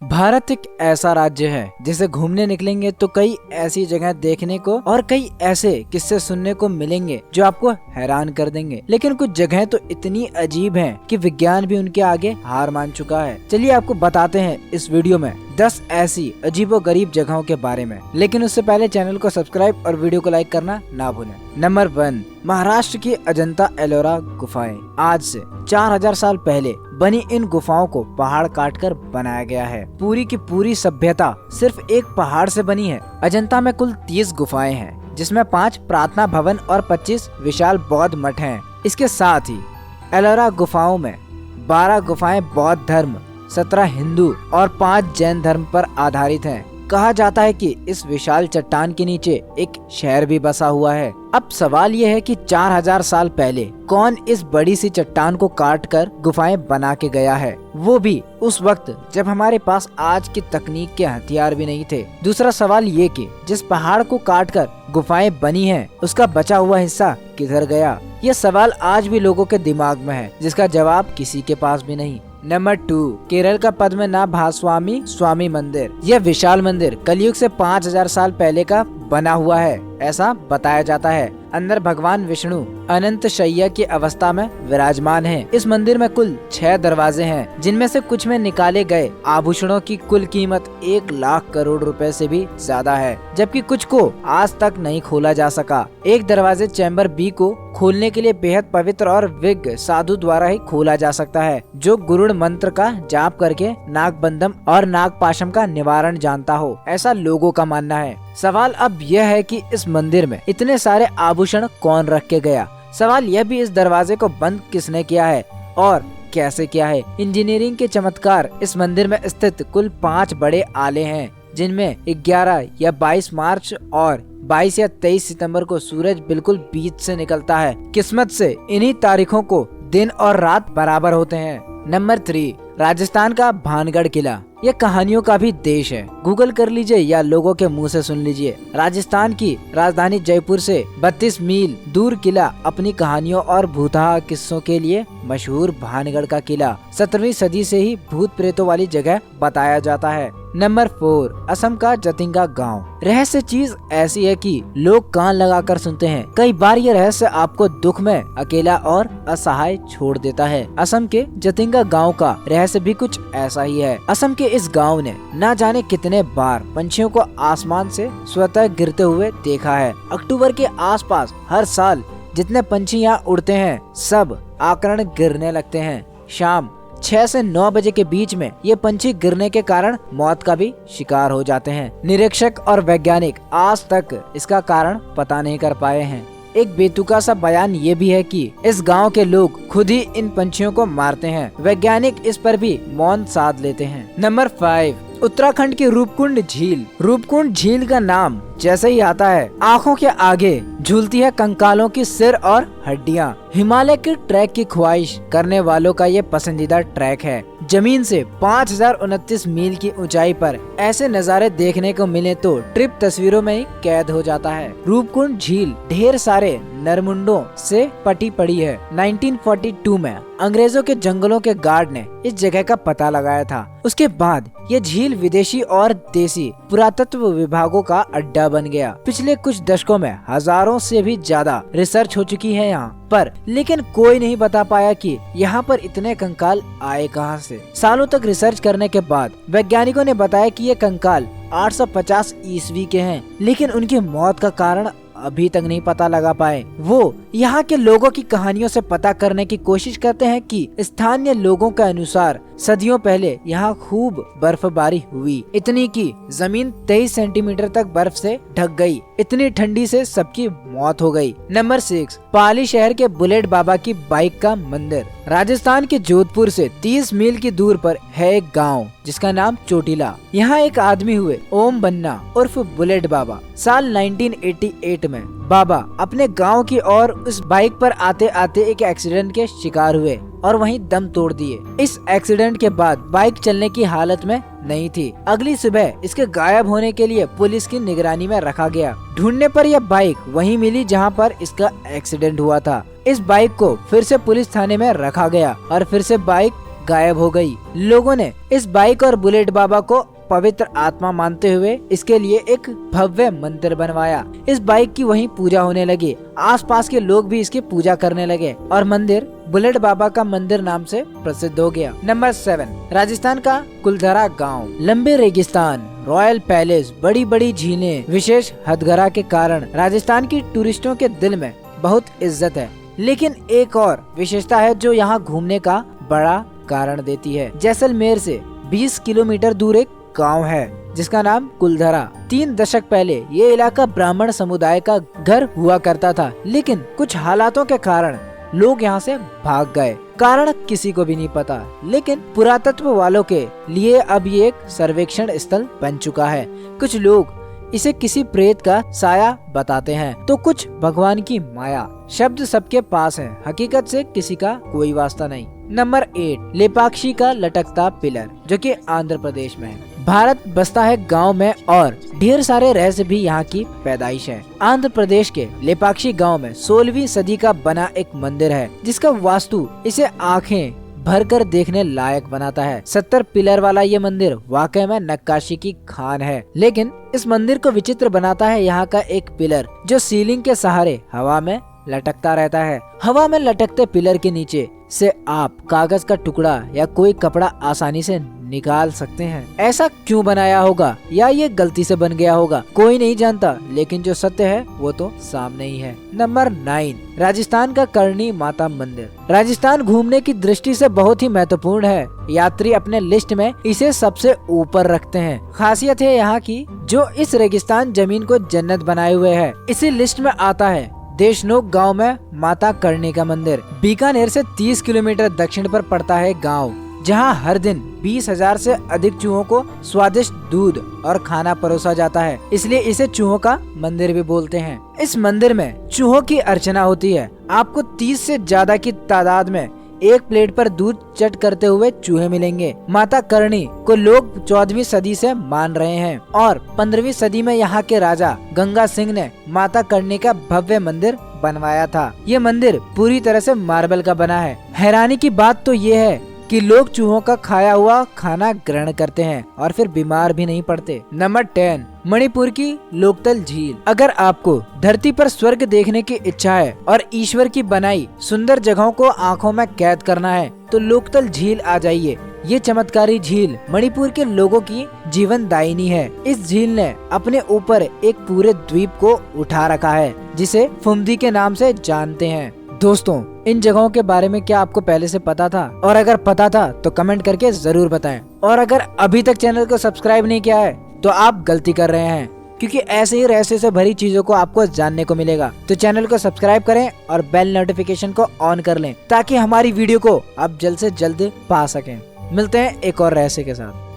भारत एक ऐसा राज्य है जिसे घूमने निकलेंगे तो कई ऐसी जगह देखने को और कई ऐसे किस्से सुनने को मिलेंगे जो आपको हैरान कर देंगे। लेकिन कुछ जगहें तो इतनी अजीब हैं कि विज्ञान भी उनके आगे हार मान चुका है। चलिए आपको बताते हैं इस वीडियो में 10 ऐसी अजीबोगरीब जगहों के बारे में। लेकिन उससे पहले चैनल को सब्सक्राइब और वीडियो को लाइक करना ना भूलें। नंबर 1, महाराष्ट्र की अजंता एलोरा गुफाएं। आज से 4000 साल पहले बनी इन गुफाओं को पहाड़ काटकर बनाया गया है। पूरी की पूरी सभ्यता सिर्फ एक पहाड़ से बनी है। अजंता में कुल 30 गुफाएं हैं, जिसमें 5 प्रार्थना भवन और 25 विशाल बौद्ध मठ हैं। इसके साथ ही एलोरा गुफाओं में 12 गुफाएं बौद्ध धर्म, 17 हिंदू और 5 जैन धर्म पर आधारित हैं। कहा जाता है कि इस विशाल चट्टान के नीचे एक शहर भी बसा हुआ है। अब सवाल ये है कि 4000 साल पहले कौन इस बड़ी सी चट्टान को काटकर गुफाएं बना के गया है, वो भी उस वक्त जब हमारे पास आज की तकनीक के हथियार भी नहीं थे। दूसरा सवाल ये कि जिस पहाड़ को काटकर गुफाएं बनी हैं, उसका बचा हुआ हिस्सा किधर गया? ये सवाल आज भी लोगों के दिमाग में है, जिसका जवाब किसी के पास भी नहीं। नंबर 2, केरल का पद्मनाभस्वामी स्वामी मंदिर। यह विशाल मंदिर कलयुग से 5000 साल पहले का बना हुआ है, ऐसा बताया जाता है। अंदर भगवान विष्णु अनंत शय्या की अवस्था में विराजमान हैं। इस मंदिर में कुल 6 दरवाजे हैं, जिनमें से कुछ में निकाले गए आभूषणों की कुल कीमत 1 लाख करोड़ रुपए से भी ज्यादा है, जबकि कुछ को आज तक नहीं खोला जा सका। एक दरवाजे चैम्बर बी को खोलने के लिए बेहद पवित्र और विज्ञ साधु द्वारा ही खोला जा सकता है, जो गुरुड़ मंत्र का जाप करके नागबंधम और नागपाशम का निवारण जानता हो, ऐसा लोगों का मानना है। सवाल अब यह है कि इस मंदिर में इतने सारे आभूषण कौन रख के गया? सवाल यह भी इस दरवाजे को बंद किसने किया है और कैसे किया है? इंजीनियरिंग के चमत्कार। इस मंदिर में स्थित कुल 5 बड़े आले हैं, जिनमें 11 या 22 मार्च और 22 या 23 सितंबर को सूरज बिल्कुल बीच से निकलता है। किस्मत से इन्हीं तारीखों को दिन और रात बराबर होते हैं। नंबर 3, राजस्थान का भानगढ़ किला। यह कहानियों का भी देश है। गूगल कर लीजिए या लोगों के मुंह से सुन लीजिए। राजस्थान की राजधानी जयपुर से 32 मील दूर किला अपनी कहानियों और भूतहा किस्सों के लिए मशहूर भानगढ़ का किला 17वीं सदी से ही भूत प्रेतों वाली जगह बताया जाता है। नंबर 4, असम का जतिंगा गांव। रहस्य चीज ऐसी है कि लोग कान लगाकर सुनते हैं। कई बार ये रहस्य आपको दुख में अकेला और असहाय छोड़ देता है। असम के जतिंगा गांव का रहस्य भी कुछ ऐसा ही है। असम के इस गांव ने ना जाने कितने बार पंछियों को आसमान से स्वतः गिरते हुए देखा है। अक्टूबर के आसपास हर साल जितने पंछी यहाँ उड़ते हैं, सब आकरण गिरने लगते हैं। शाम 6 से 9 बजे के बीच में ये पंछी गिरने के कारण मौत का भी शिकार हो जाते हैं। निरीक्षक और वैज्ञानिक आज तक इसका कारण पता नहीं कर पाए हैं। एक बेतुका सा बयान ये भी है कि इस गांव के लोग खुद ही इन पंछियों को मारते हैं। वैज्ञानिक इस पर भी मौन साध लेते हैं। नंबर 5, उत्तराखंड की रूपकुंड झील। रूपकुंड झील का नाम जैसे ही आता है, आंखों के आगे झूलती है कंकालों की सिर और हड्डियां। हिमालय के ट्रैक की ख्वाहिश करने वालों का ये पसंदीदा ट्रैक है। जमीन से 5029 मील की ऊंचाई पर ऐसे नज़ारे देखने को मिले तो ट्रिप तस्वीरों में ही कैद हो जाता है। रूपकुंड झील ढेर सारे नरमुंडों से पटी पड़ी है। 1942 में अंग्रेजों के जंगलों के गार्ड ने इस जगह का पता लगाया था। उसके बाद ये झील विदेशी और देसी पुरातत्व विभागों का अड्डा बन गया। पिछले कुछ दशकों में हजारों से भी ज्यादा रिसर्च हो चुकी है यहाँ पर, लेकिन कोई नहीं बता पाया कि यहाँ पर इतने कंकाल आए कहाँ से। सालों तक रिसर्च करने के बाद वैज्ञानिकों ने बताया कि ये कंकाल 850 ईस्वी के हैं, लेकिन उनकी मौत का कारण अभी तक नहीं पता लगा पाए। वो यहाँ के लोगों की कहानियों से पता करने की कोशिश करते हैं कि स्थानीय लोगों के अनुसार सदियों पहले यहाँ खूब बर्फबारी हुई, इतनी कि जमीन 23 सेंटीमीटर तक बर्फ से ढक गई। इतनी ठंडी से सबकी मौत हो गई। नंबर 6, पाली शहर के बुलेट बाबा की बाइक का मंदिर। राजस्थान के जोधपुर से 30 मील की दूर पर है एक गांव जिसका नाम चोटीला। यहाँ एक आदमी हुए ओम बन्ना उर्फ बुलेट बाबा। साल 1988 में बाबा अपने गांव की ओर उस बाइक पर आते आते एक एक्सीडेंट के शिकार हुए और वहीं दम तोड़ दिए। इस एक्सीडेंट के बाद बाइक चलने की हालत में नहीं थी। अगली सुबह इसके गायब होने के लिए पुलिस की निगरानी में रखा गया। ढूंढने पर यह बाइक वहीं मिली जहां पर इसका एक्सीडेंट हुआ था। इस बाइक को फिर से पुलिस थाने में रखा गया और फिर से बाइक गायब हो गई। लोगों ने इस बाइक और बुलेट बाबा को पवित्र आत्मा मानते हुए इसके लिए एक भव्य मंदिर बनवाया। इस बाइक की वहीं पूजा होने लगी। आसपास के लोग भी इसकी पूजा करने लगे और मंदिर बुलेट बाबा का मंदिर नाम से प्रसिद्ध हो गया। नंबर 7, राजस्थान का कुलधरा गांव। लंबे रेगिस्तान, रॉयल पैलेस, बड़ी बड़ी झीलें, विशेष हथकरघा के कारण राजस्थान की टूरिस्टों के दिल में बहुत इज्जत है। लेकिन एक और विशेषता है जो यहाँ घूमने का बड़ा कारण देती है। जैसलमेर से 20 किलोमीटर दूर एक गांव है जिसका नाम कुलधरा। 3 दशक पहले ये इलाका ब्राह्मण समुदाय का घर हुआ करता था, लेकिन कुछ हालातों के कारण लोग यहाँ से भाग गए। कारण किसी को भी नहीं पता, लेकिन पुरातत्व वालों के लिए अब ये एक सर्वेक्षण स्थल बन चुका है। कुछ लोग इसे किसी प्रेत का साया बताते हैं, तो कुछ भगवान की माया। शब्द सबके पास है, हकीकत से किसी का कोई वास्ता नहीं। नंबर 8, लेपाक्षी का लटकता पिलर, जो कि आंध्र प्रदेश में है। भारत बसता है गांव में और ढेर सारे रहस्य भी यहाँ की पैदाइश है। आंध्र प्रदेश के लेपाक्षी गांव में 16वीं सदी का बना एक मंदिर है जिसका वास्तु इसे आंखें भरकर देखने लायक बनाता है। 70 पिलर वाला ये मंदिर वाकई में नक्काशी की खान है, लेकिन इस मंदिर को विचित्र बनाता है यहाँ का एक पिलर जो सीलिंग के सहारे हवा में लटकता रहता है। हवा में लटकते पिलर के नीचे से आप कागज का टुकड़ा या कोई कपड़ा आसानी से निकाल सकते हैं। ऐसा क्यों बनाया होगा या ये गलती से बन गया होगा, कोई नहीं जानता, लेकिन जो सत्य है वो तो सामने ही है। नंबर 9, राजस्थान का करणी माता मंदिर। राजस्थान घूमने की दृष्टि से बहुत ही महत्वपूर्ण है। यात्री अपने लिस्ट में इसे सबसे ऊपर रखते हैं। खासियत है यहाँ की जो इस रेगिस्तान जमीन को जन्नत बनाए हुए है। इसी लिस्ट में आता है देशनोक गांव में माता करणी का मंदिर। बीकानेर से 30 किलोमीटर दक्षिण पर पड़ता है गांव, जहां हर दिन 20,000 से अधिक चूहों को स्वादिष्ट दूध और खाना परोसा जाता है, इसलिए इसे चूहों का मंदिर भी बोलते हैं। इस मंदिर में चूहों की अर्चना होती है। आपको 30 से ज्यादा की तादाद में एक प्लेट पर दूध चट करते हुए चूहे मिलेंगे। माता करणी को लोग 14वीं सदी से मान रहे हैं और 15वीं सदी में यहाँ के राजा गंगा सिंह ने माता करणी का भव्य मंदिर बनवाया था। ये मंदिर पूरी तरह से मार्बल का बना है। हैरानी की बात तो ये है कि लोग चूहों का खाया हुआ खाना ग्रहण करते हैं और फिर बीमार भी नहीं पड़ते। नंबर 10, मणिपुर की लोकतल झील। अगर आपको धरती पर स्वर्ग देखने की इच्छा है और ईश्वर की बनाई सुंदर जगहों को आंखों में कैद करना है तो लोकतल झील आ जाइए। ये चमत्कारी झील मणिपुर के लोगों की जीवन दायिनी है। इस झील ने अपने ऊपर एक पूरे द्वीप को उठा रखा है जिसे फुमदी के नाम से जानते हैं। दोस्तों, इन जगहों के बारे में क्या आपको पहले से पता था? और अगर पता था तो कमेंट करके जरूर बताएं। और अगर अभी तक चैनल को सब्सक्राइब नहीं किया है तो आप गलती कर रहे हैं, क्योंकि ऐसे ही रहस्य से भरी चीजों को आपको जानने को मिलेगा। तो चैनल को सब्सक्राइब करें और बेल नोटिफिकेशन को ऑन कर लें ताकि हमारी वीडियो को आप जल्द से जल्द पा सकें। मिलते हैं एक और रहस्य के साथ।